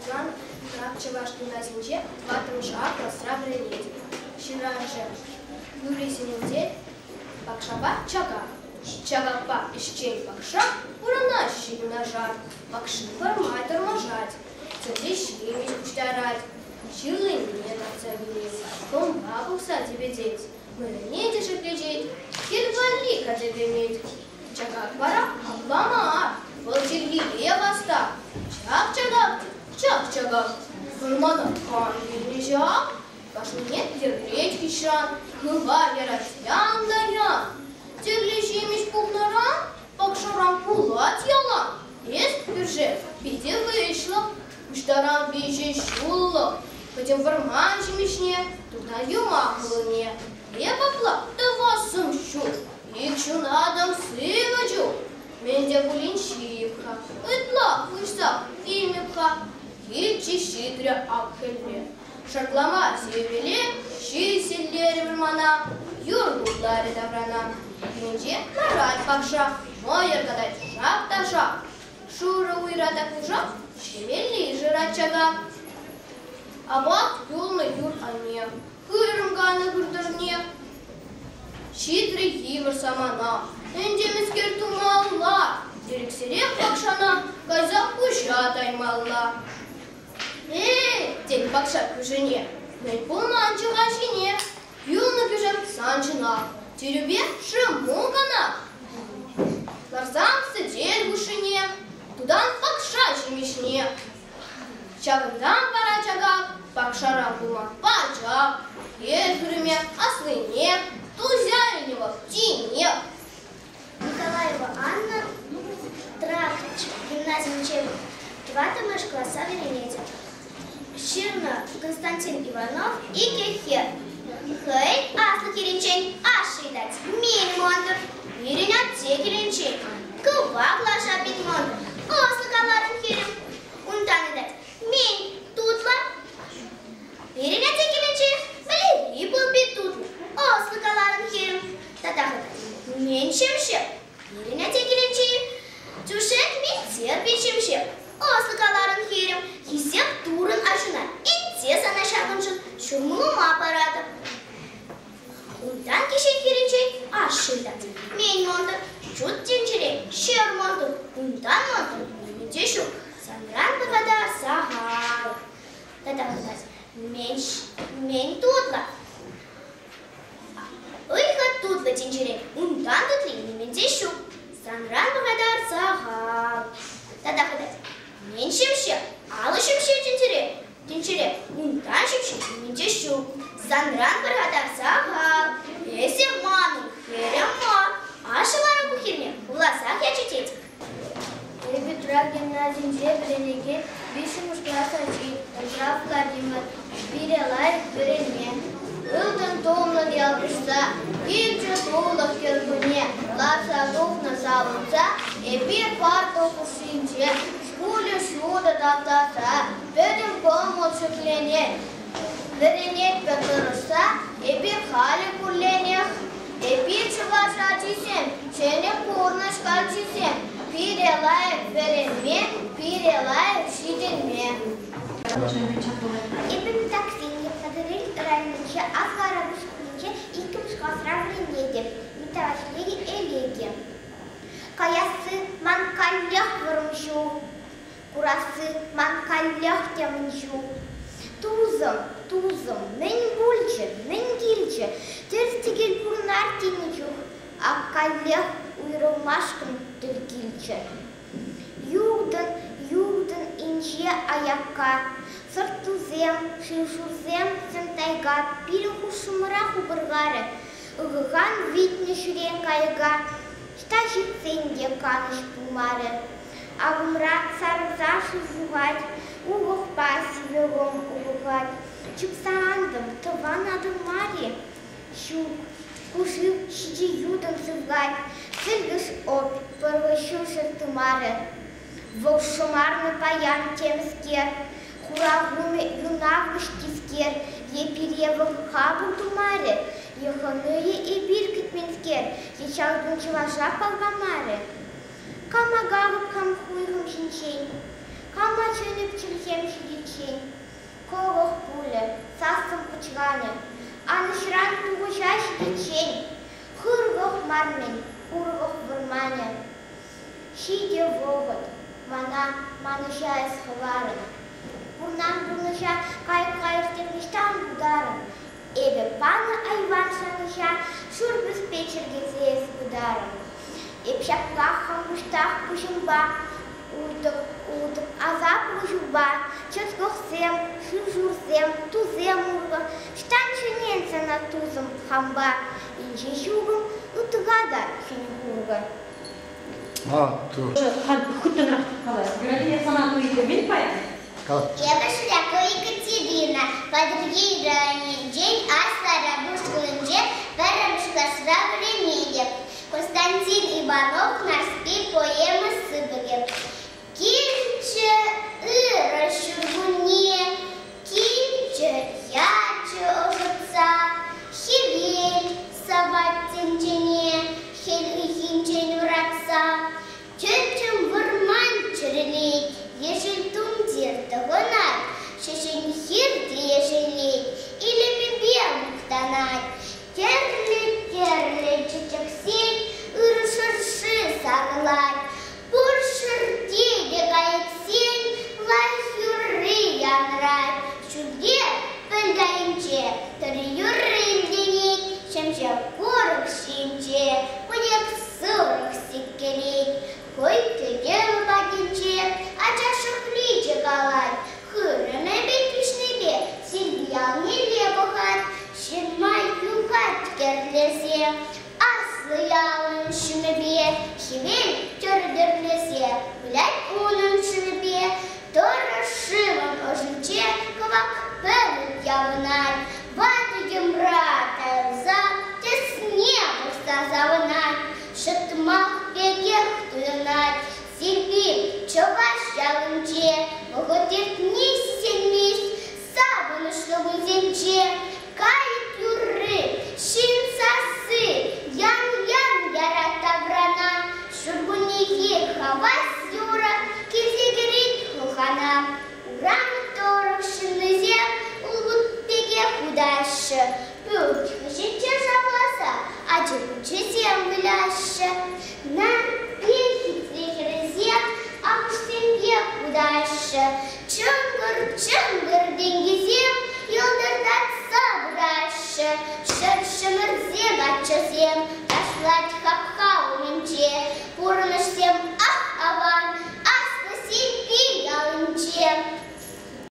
Иван, как чавашки на земле, ватом жак, расстравили леди. Щира же, Юрий Синелдей, Бакшаба, Чага. Чагапа, ищей Бакша, уронащий на жар, Бакши формай торможать, Цедрищи ведь куштарать, Чилы нет отцавились, Комбабу в саде ведеть, Мы не деши глядеть, Едва лика дебеметь. Чагак пора, облама, Волчерги левоста, Чак-чагак, чак-чагак, Фурмана камни лежа, Кашминет дергреть кишан, Мывали растян даян. Теглищимись пухнарам, Бакшарам пулать ялам, Есть бюджет, биде вышло, Куштарам бежи шулло, Хотим варманчи мишне, Туда юма хлыне, Я попла, да вас сумщу, Икшу надом сывачу, Менде булинчивка, Итла кушса, имепха, Хитчи щитря акхельме, Шарклама севеле, Щи селлери вармана, Юргу дарит аврана. Менде нарать Бакша, Моер гадать жак да жак. Шура уйрата кужак, Шевели жирать чага. Абак юлны юр ане, Хырымганы гурдырне. Щитрый гивер самана, Эндемискер тумалла, Дирексерек Бакшана, Казак куща таймалла. Тек Бакша кужене, Мен пулман чугашине, Юлны кужак санчина. Терюбе шимугана, Ларзам сидеть в ушине, Тудан Бакша чемишне. Чагындан пара чагак, Бакшара бума пачак, Ельгрыме ослыне, Тузяренева птине. Николаева Анна, Тракч, гимназия учебы, 2 класса Веренете. Щирна Константин Иванов и Кехер. Хей, аслы киренчень, аши дать, мень мондр, иренят те киренчень, кувак лаша пить мондр, ослы каларын хирем, унтаны дать, мень тутла, иренят те киренчень, блири был пить тутлу, ослы каларын хирем, татахы дать, мень чемшеп, иренят те киренчень, тюшек митер пить чемшеп, ослы каларын хирем, хисеп турын ашына, интеса на шагыншын, шумум аппаратов. Унтан кишен киренчей ашылдат. Мен монтыр, чут тенчере, шер монтыр, унтан монтыр, неменде шук, санран бывада сахар. Тадахыдас, мен тутла. Ыйха тутла тенчере, унтан тутли, неменде шук, санран бывада сахар. Тадахыдас, мен шемше, алы шемше тенчере, унтан шемше, неменде шук. Санран бывада сахар. Если ману, херема, ашылары бухирне, уласак я читеть. Петра гимназия Зебренеге, 5 класса учит, Жав Владимир, Бирелай, Берене. Илтон томнан ялгышса, Икче толық кергуне, Лапсадов на салынса, Эпир партов ушинче, Шкуле шуда таптаса, Бөдім комод шыклене. Беренек пекырыса, Эпир хали курленех, Эпир чываша чисем, Чене курнышка чисем, Пирелаев веренме, Пирелаев шиденме. Эпир таксине подарили раньше, Афгара вышкунче, Икымшка сравненеде, Митавашлеги элеге. Каясы манкалях вырмшу, Курасы манкалях темншу. Тузым, нэн гильче, Терстигел пурнар тенечух, Аккалех уйрылмашкын тülгилче. Югдын инче аякка, Сыртузем, шишузем, сентайга, Пирехушымыра хубыргары, Ыгыган витне шүрен кайга, Штажитсенде каныш пумары, Агымра сарызашы зугать, Угухпа сивегом угухать, Чупсаандым, тыванадым маре, Щук, кушив щиди юдым сывгать, Сылгыш опит, пырвышушыр тымары, Волшымарны паян темскер, Хурагуме юнавгыш тискер, Еперевым хабу тумаре, Еханые и биркет минскер, Ечалдын чываша палгамаре. Камагавып камхуйгым шинчей, Кама чөне чимсем сидичень. Колох пуля, сасом пучгане, а на шран тугуша сидичень. Хургох мармень, ургох бурмане. Сидя вовод, мануша сховарена. Бурнам бурнуша, кайыртырныштан ударен. Эбе пана айван шануша, шурбыз печерге зеес ударен. Эпшапках хамуштах пушумба, удып, азап пушумба, чөтгохсем, шужурсем, тузем урга, штанчыненсе на тузым хамба, инче шугым, утыгада шыньгурга. Ту. Хуттынрақ қалай. Градия санату еді, мен паян? Я Башлякова Екатерина. Под другие ранний день Аса Рабушкулынже Барабушка сравнение. Константин Иванов Нарский поэма Сыбыги. Кильче ыра шургуне, кильче яче ожица, хивель саваттинчене, хельхинчен уракса, чөчім вырман чырылей, ешіл тумдер тығынат, шешен хирді ешелей, или бебе мұқтанат. Терлі чечексен, ұры шыршы сарылат, бұр шырдегі қайтсен, лай юры янрат. Шүлге білдайынче, түрі юры ілденет, шемше қорық шенче, көнек сұрық секкелет. Қой түгел бәдінче, ача шықличе қалат, хырыны бетпішнебе, сілбиял неле бұғат, шырмай юғат керлесе, аслы ялын шыныбе, хивел түрдірлесе, біләт оның шыныбе, торы шывын ожынче, кывак пөлік явынат, ватыгем ратайылза, тесне бұқса завынат, шытмақ бекех туянат, силбил чогаш ялынче, бұғытет несенмес, сабын ұшлығын зенче, кайып юры, шин сасы, ян-ян ярата брана, шургунеге хавас юра, кезегірет хухана, урамы торық шынызем, ұлғыт беге худашы, бөлчігі жетче жавласа, acı uçesem bilaşı, nan peki zehrizem, akşam ya kudaşı, çıngır çıngır